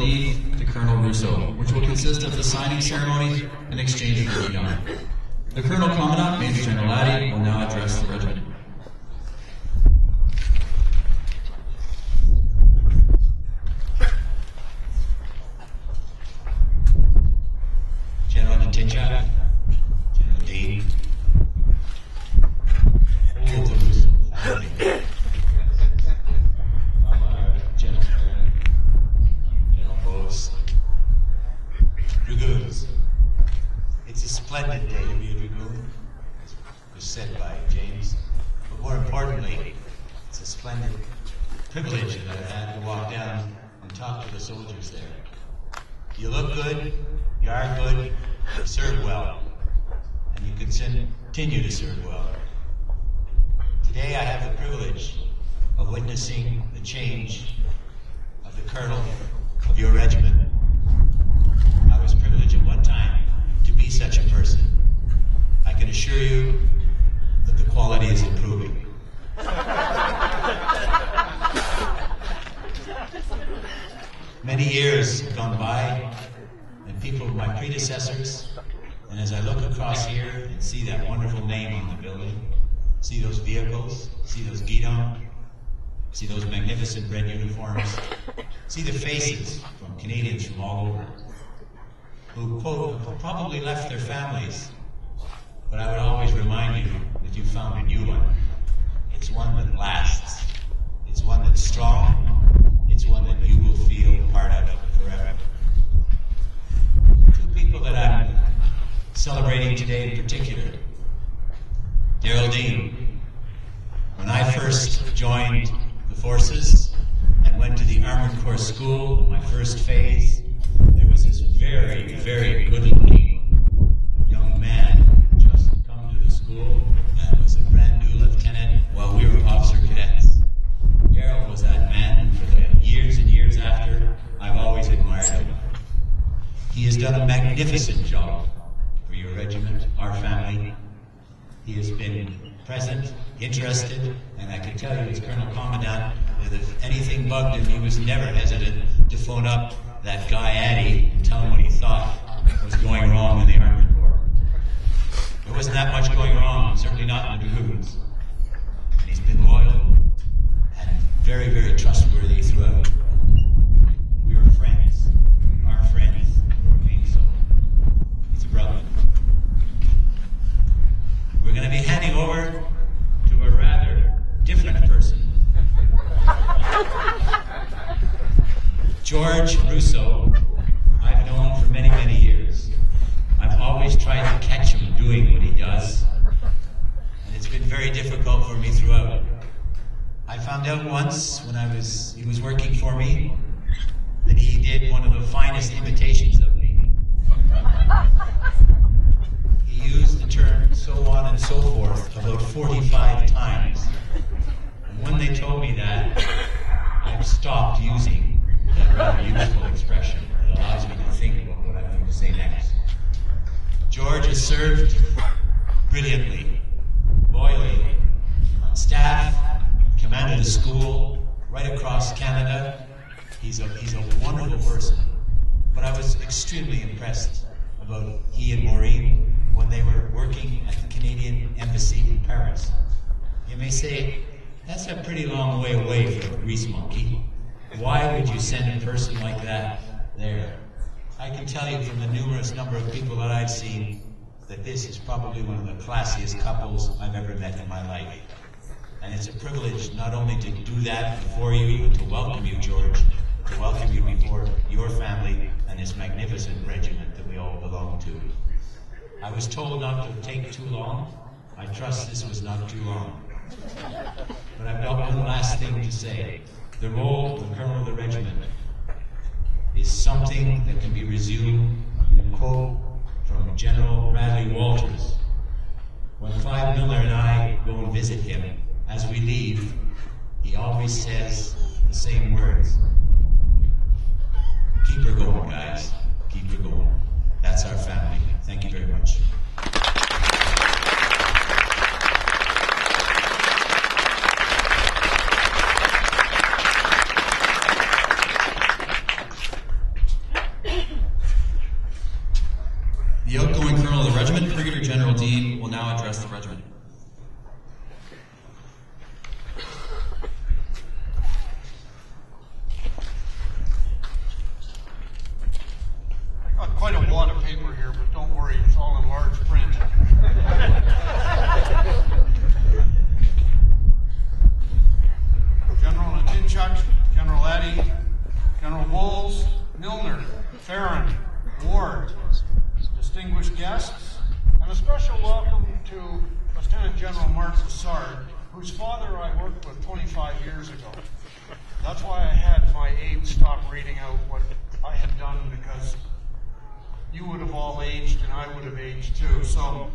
Dean to Colonel Rousseau, which will consist of the signing ceremony and exchange of the honor. The Colonel Commandant, Major General Laddie, will now address the regiment. General Natinja, General Dean, all the Rousseau family, General Perrin, General Bose, Dragoons. It's a splendid day to be a Dragoon, as was said by James, but more importantly, it's a splendid privilege that I've had to walk down and talk to the soldiers there. You look good, you are good, you serve well, and you can continue to serve well. Today I have the privilege of witnessing the change of the Colonel of your regiment. I was privileged at one time to be such a person. I can assure you that the quality is improving. Many years have gone by, and people, my predecessors, and as I look across here and see that wonderful name on the building, see those vehicles, see those guidons, see those magnificent red uniforms, see the faces from Canadians from all over, who probably left their families, but I would always remind you that you found a new one. It's one that lasts. It's one that's strong. It's one that you will feel part of forever. Two people that I'm celebrating today in particular. Daryl Dean. When I first joined the forces and went to the Armored Corps School, my first phase, there was this very, very good-looking young man who just come to the school and was a brand new lieutenant while we were officer cadets. Daryl was that man for the years and years after. I've always admired him. He has done a magnificent job for your regiment, our family. He has been present, interested, and I can tell you as Colonel Commandant that if anything bugged him, he was never hesitant to phone up that guy Addy and tell him what he thought was going wrong in the Armored Corps. There wasn't that much going wrong, certainly not in the Dragoons. And he's been loyal and very, very trustworthy throughout. We were friends. We are friends. We remain so. He's a brother. We're going to be handing over to a rather different person. George Rousseau, I've known for many, many years. I've always tried to catch him doing what he does, and it's been very difficult for me throughout. I found out once when he was working for me that he did one of the finest imitations of me. He used the term so on and so forth about 45 times. And when they told me that, I've stopped using that rather useful expression that allows me to think about what I'm going to say next. George has served brilliantly, loyally, on staff, commanded a school right across Canada. He's a wonderful person. But I was extremely impressed about he and Maureen when they were working at the Canadian Embassy in Paris. You may say, that's a pretty long way away from a grease monkey. Why would you send a person like that there? I can tell you from the numerous number of people that I've seen that this is probably one of the classiest couples I've ever met in my life. And it's a privilege not only to do that before you, but to welcome you, George, to welcome you before your family and this magnificent regiment that we all belong to. I was told not to take too long. I trust this was not too long. But I've got one last thing to say. The role of the Colonel of the Regiment is something that can be resumed in a quote from General Radley Walters. When Clive Miller and I go and visit him, as we leave, he always says the same words. Keep her going, guys. Keep her going. That's our family. Thank you very much. whose father I worked with 25 years ago. That's why I had my aides stop reading out what I had done, because you would have all aged and I would have aged too. So,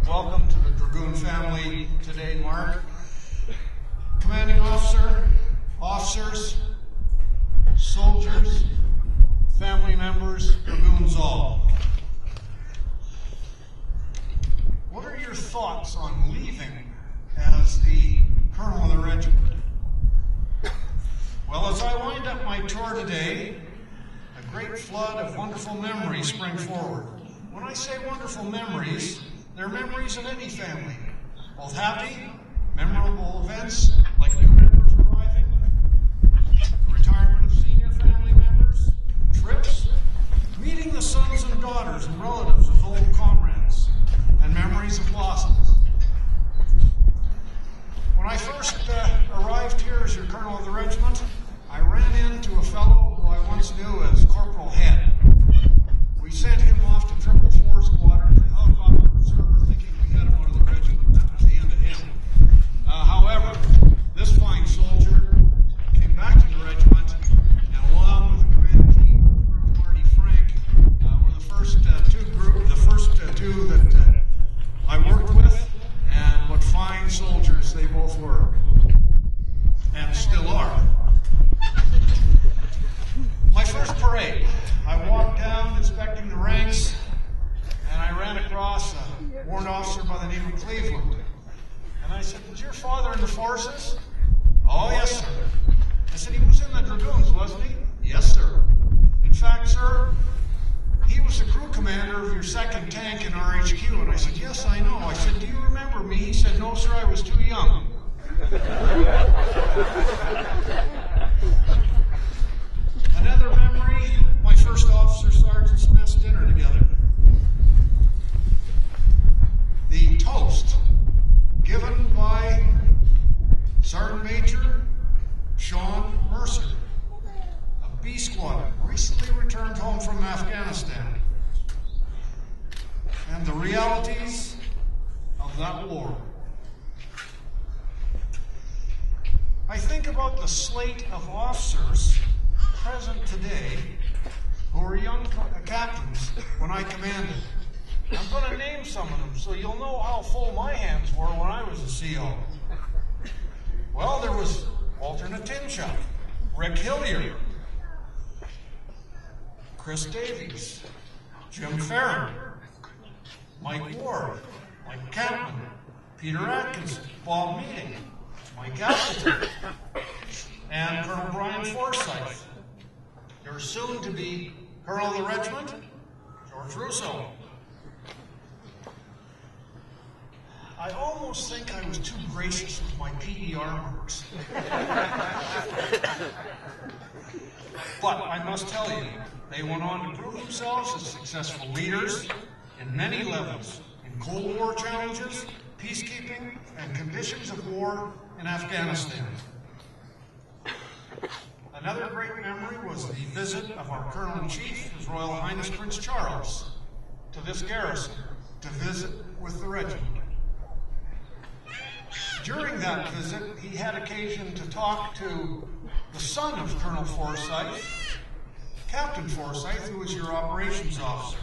welcome to the Dragoon family today, Mark. Commanding officer, officers, soldiers, family members, Dragoons all. What are your thoughts on leaving as the Colonel of the Regiment? Well, as I wind up my tour today, a great flood of wonderful memories spring forward. When I say wonderful memories, they're memories of any family. Both happy, memorable events, like new members arriving, the retirement of senior family members, trips, meeting the sons and daughters and relatives of old comrades, and memories of losses. When I first arrived here as your Colonel of the Regiment, I ran into a fellow who I once knew as Corporal Head. We sent him off to 444 Squadron to helicopter reserve, thinking we had him out of the regiment. That was the end of him. However, this fine soldier came back to the regiment, and along with the command team, Colonel Marty Frank, were the first two that I worked with, and what fine soldiers they both were, and still are. My first parade, I walked down inspecting the ranks, and I ran across a warrant officer by the name of Cleveland. And I said, "Was your father in the forces?" "Oh, yes, sir." I said, "He was in the Dragoons, wasn't he?" "Yes, sir." "In fact, sir, he was the crew commander of your second tank in RHQ." And I said, "Yes, I know." I said, "Do you remember me?" He said, "No, sir, I was too young." Another memory, my first officer sergeant's mess dinner together. The toast given by Sergeant Major Sean Mercer, a B squadron, recently returned home from Afghanistan, and the realities of that war. I think about the slate of officers present today who were young captains when I commanded. I'm going to name some of them so you'll know how full my hands were when I was a CO. Well, there was Walter Natinchuk, Rick Hilliard, Chris Davies, Jim Farron, Mike Ward, Mike Campman, Peter Atkinson, Bob Meading, Mike Appleton, and Colonel Brian Forsyth, your soon-to-be Colonel of the Regiment, Col Rousseau. I almost think I was too gracious with my PER marks. But I must tell you, they went on to prove themselves as successful leaders in many levels, in Cold War challenges, peacekeeping, and conditions of war in Afghanistan. Another great memory was the visit of our Colonel-in-Chief, His Royal Highness Prince Charles, to this garrison to visit with the regiment. During that visit, he had occasion to talk to the son of Colonel Forsyth, Captain Forsyth, who was your operations officer.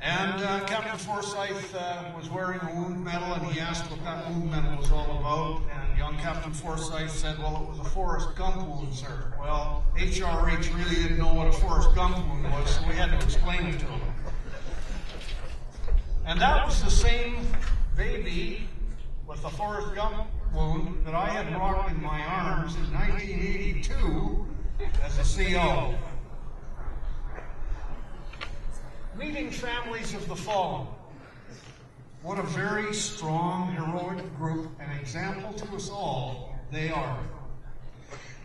And Captain Forsyth was wearing a wound medal, and he asked what that wound medal was all about. And young Captain Forsyth said, "Well, it was a Forrest Gump wound, sir." Well, HRH really didn't know what a Forrest Gump wound was, so we had to explain it to him. And that was the same baby with the Forrest Gump wound that I had rocked in my arms in 1982 as a CO. Meeting families of the fallen. What a very strong, heroic group, an example to us all they are.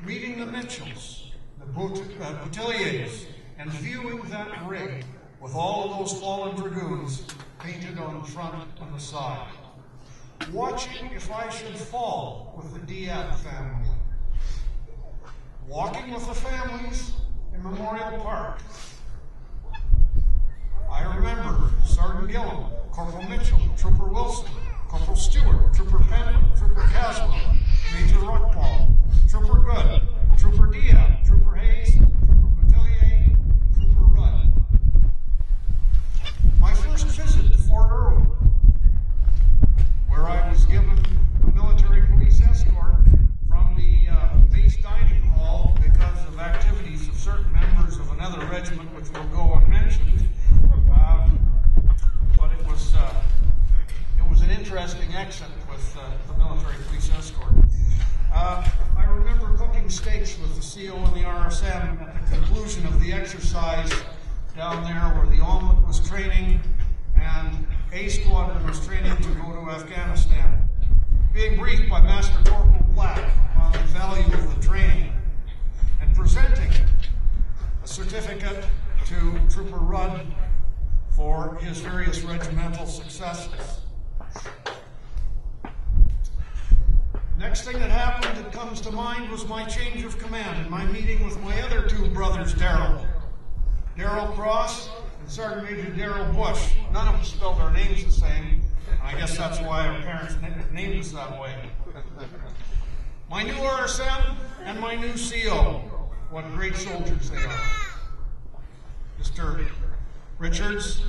Meeting the Mitchells, the Boutilliers, and viewing that rig with all of those fallen Dragoons painted on the front and the side. Watching If I Should Fall with the Diab family. Walking with the families in Memorial Park. I remember Sergeant Gillum, Corporal Mitchell, Trooper Wilson, Corporal Corporal Stewart, Trooper Penman, Trooper Caswell, Major Rockball, Trooper Good, Trooper Diab, Trooper Hayes, Trooper Batelier, Trooper Rudd. My first visit to Fort Irwin, where I was given a military police escort from the base dining hall because of activities of certain members of another regiment which will go unmentioned. But it was an interesting exit with the military police escort. I remember cooking steaks with the CO and the RSM at the conclusion of the exercise down there where the omelet was training and A Squadron was training to go to Afghanistan. Being briefed by Master Corporal Black on the value of the training and presenting a certificate to Trooper Rudd for his various regimental successes. Next thing that happened that comes to mind was my change of command and my meeting with my other two brothers, Darrell Cross and Sergeant Major Darrell Bush. None of them spelled our names the same. I guess that's why our parents named us that way. My new RSM and my new CO. What great soldiers they are. Mr. Richards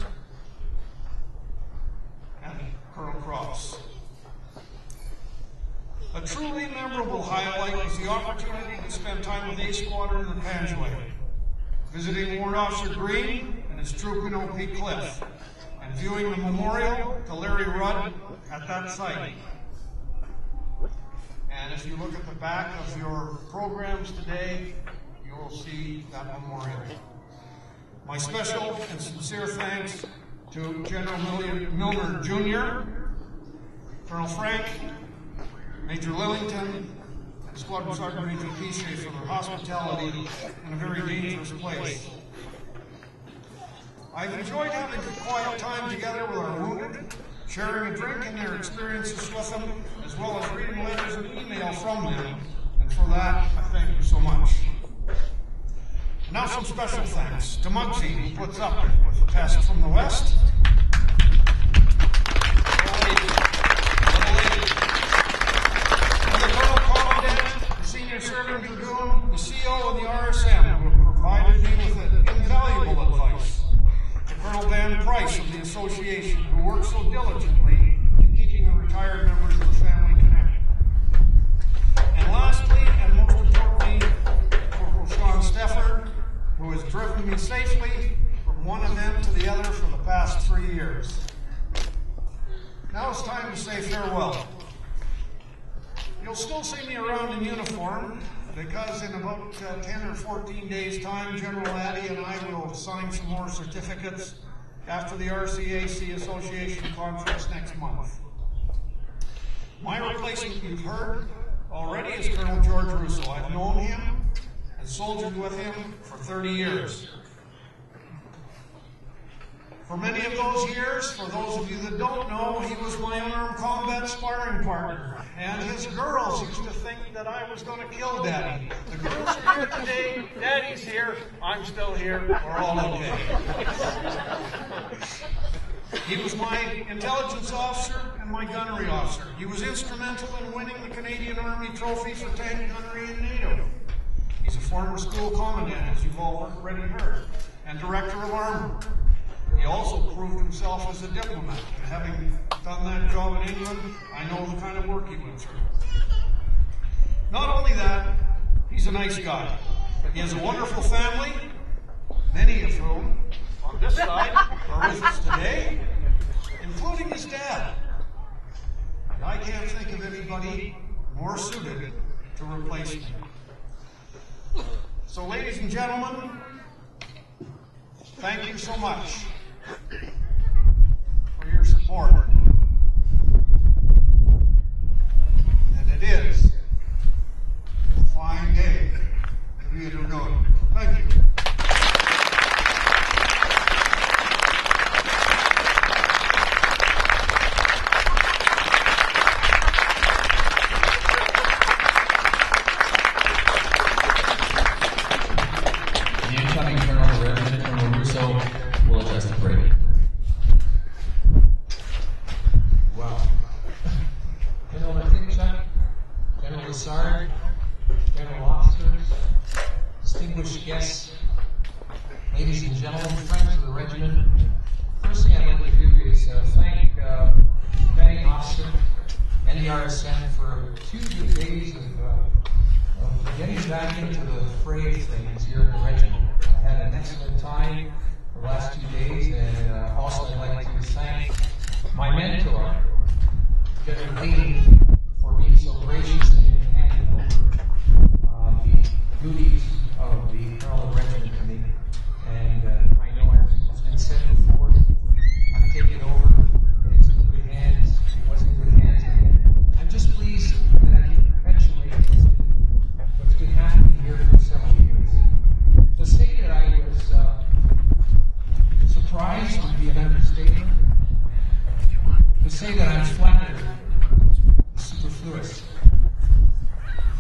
and Colonel Cross. A truly memorable highlight was the opportunity to spend time with A Squadron in the Panjway, visiting Warrant Officer Green and his troop in OP Cliff, and viewing the memorial to Larry Rudd at that site. And if you look at the back of your programs today, you will see that memorial. My special and sincere thanks to General Milner Jr., Colonel Frank, Major Lillington, and Squadron Sergeant Major Piche for their hospitality in a very dangerous place. I've enjoyed having a quiet time together with our wounded, sharing a drink and their experiences with them, as well as reading letters and email from them, and for that, I thank you so much. Now some special thanks to Muggsy, who puts up with the pest from the west. And the Colonel Commandant, the Senior Serving Dragoon, the CO, and the RSM, who have provided me with invaluable advice. To Colonel Van Price of the Association, who worked so diligently in keeping the retired members of the family connected. And lastly, and most importantly, Corporal Sean Stefford, who has driven me safely from one event to the other for the past 3 years. Now it's time to say farewell. You'll still see me around in uniform because in about 10 or 14 days' time, General Addy and I will sign some more certificates after the RCAC Association conference next month. My replacement, you've heard already, is Colonel George Rousseau. I've known him and soldiered with him for 30 years. For many of those years, for those of you that don't know, he was my unarmed combat sparring partner. And his girls used to think that I was going to kill Daddy. The girls are here today, Daddy's here, I'm still here, we're all okay. He was my intelligence officer and my gunnery officer. He was instrumental in winning the Canadian Army Trophy for tank gunnery in NATO. He's a former school commandant, as you've already heard, and director of armor. He also proved himself as a diplomat, and having done that job in England, I know the kind of work he went through. Not only that, he's a nice guy. He has a wonderful family, many of whom, on this side, are with us today, including his dad. And I can't think of anybody more suited to replace him. So, ladies and gentlemen, thank you so much for your support. And it is a fine day to be a Dragoon. Thank you. The incoming Colonel of the Regiment, Colonel Rousseau, will address the parade. Lassard, general officers, distinguished guests, ladies and gentlemen, friends of the regiment. First thing I'd like to do is thank Commanding Officer and the RSM for 2 good days of getting back into the fray of things here at the regiment. I had an excellent time the last 2 days, and also I'd like to thank my mentor, General Dean, for being so gracious in handing over the duties of the Colonel of the Regiment to me. And I know it's been said before, I've taken over, and it's in good hands. It was in good hands. I'm just pleased that I can perpetuate what's been happening here for several years. To say that I was surprised would be an understatement. To say that I'm flattered is superfluous.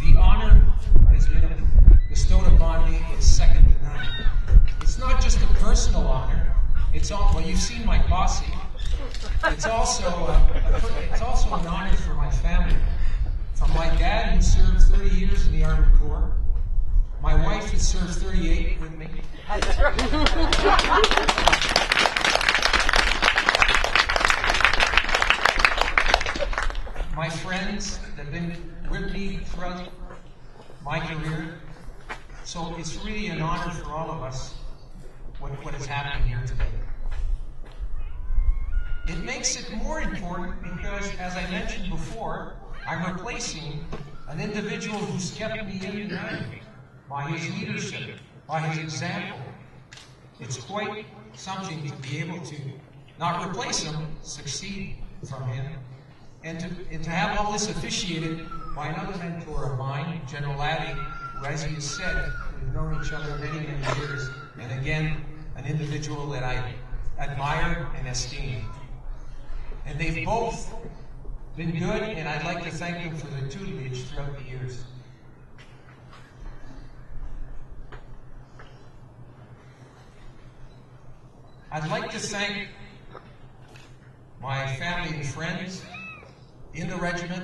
The honor that has been bestowed upon me is second to none. It's not just a personal honor. It's all, well, you've seen my posse. It's also an honor for my family. From my dad, who served 30 years in the Army Corps, my wife, who served 38 with me. My friends that have been with me throughout my career. So it's really an honor for all of us what is happening here today. It makes it more important because, as I mentioned before, I'm replacing an individual who's kept me in the Army by his leadership, by his example. It's quite something to be able to not replace him, succeed from him, and to have all this officiated by another mentor of mine, General Laddie, who, as he has said, we've known each other many, many years, and again, an individual that I admire and esteem. And they've both been good, and I'd like to thank them for the tutelage throughout the years. I'd like to thank my family and friends in the regiment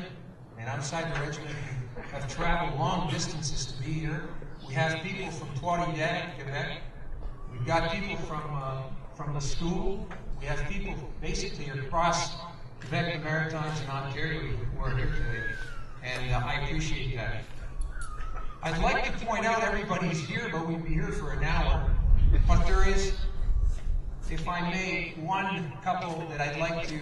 and outside the regiment who have traveled long distances to be here. We have people from Trois-Rivières, Quebec. We've got people from the school. We have people basically across Quebec, the Maritimes, and Ontario who are here today. And I appreciate that. I'd like to point out everybody's here, but we'd be here for an hour. But there is, if I may, one couple that I'd like to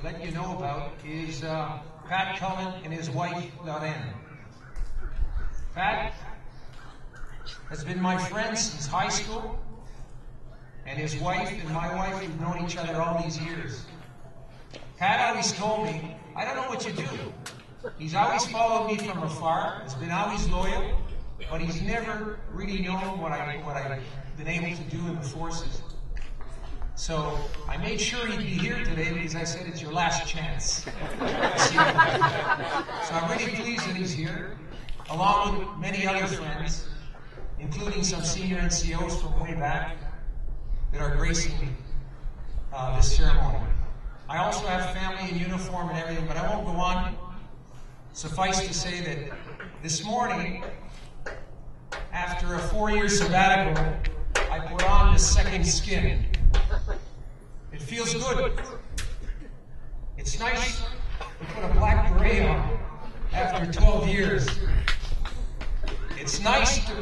let you know about is Pat Cullen and his wife, Lorraine. Pat has been my friend since high school, and his wife and my wife, we've known each other all these years. Pat always told me, I don't know what you do. He's always followed me from afar, has been always loyal, but he's never really known what I've been able to do in the forces. So I made sure he'd be here today because I said it's your last chance. So I'm really pleased that he's here, along with many other friends, including some senior NCOs from way back that are gracing this ceremony. I also have family in uniform and everything, but I won't go on. Suffice to say that this morning, after a 4-year sabbatical, I put on the second skin. It feels good. It's nice to put a black beret on after 12 years. It's nice to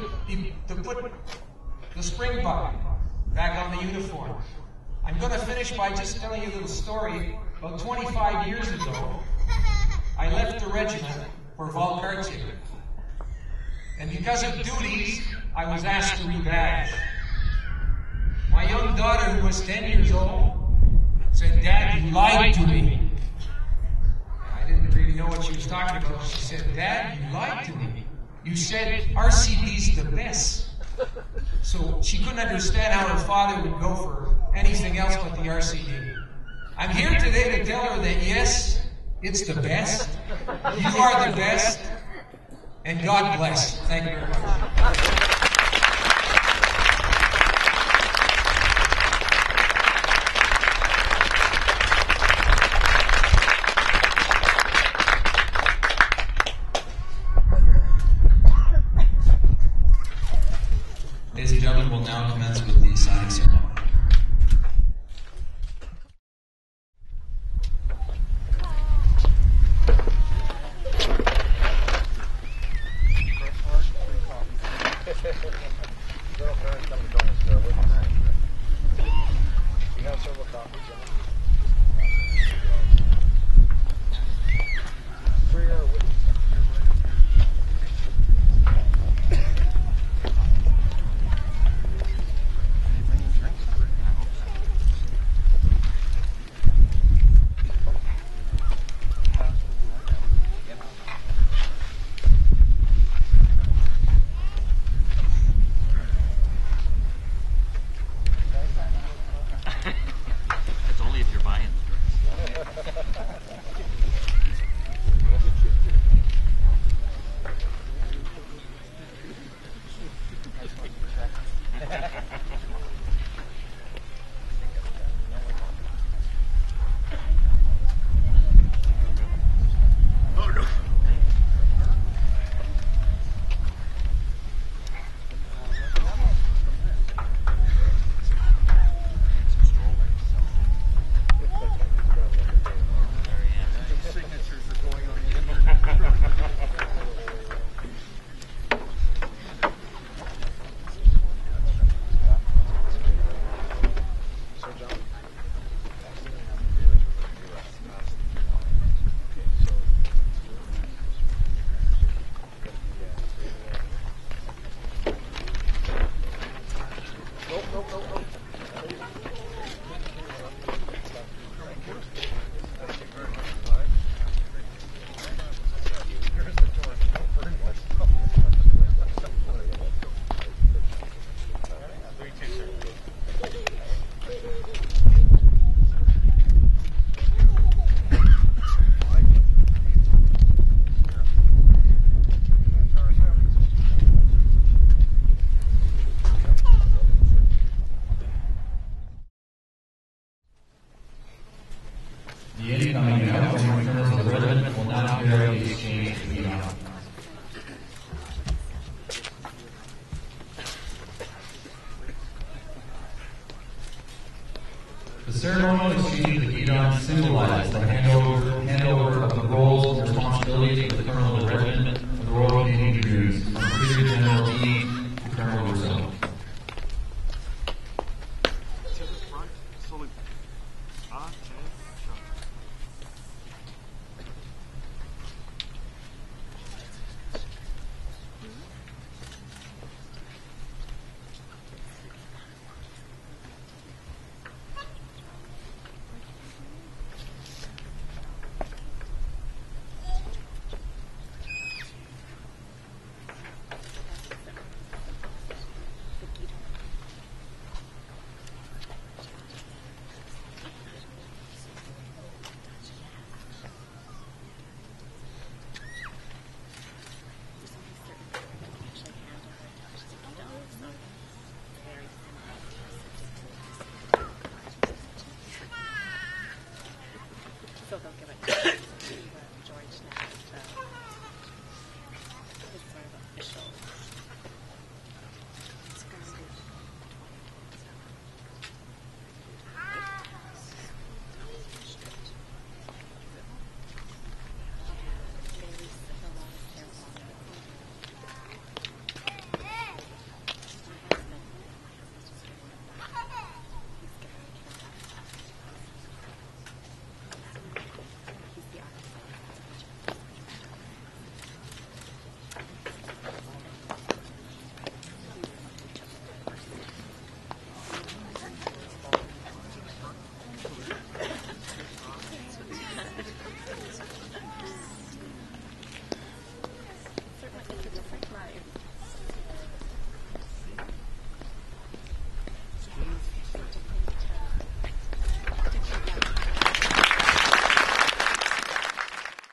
put the spring button back on the uniform. I'm going to finish by just telling you a little story. About 25 years ago, I left the regiment for Valcartier. And because of duties, I was asked to rebadge. My young daughter, who was 10 years old, said, "Dad, you lied to me." I didn't really know what she was talking about. She said, "Dad, you lied to me. You said RCD's the best." So she couldn't understand how her father would go for anything else but the RCD. I'm here today to tell her that yes, it's the best. You are the best. And God bless. Thank you very much. Outgoing Colonel of the Regiment will now carry the exchange of the honor. The ceremonial exchange of the Guidon symbolizes the handover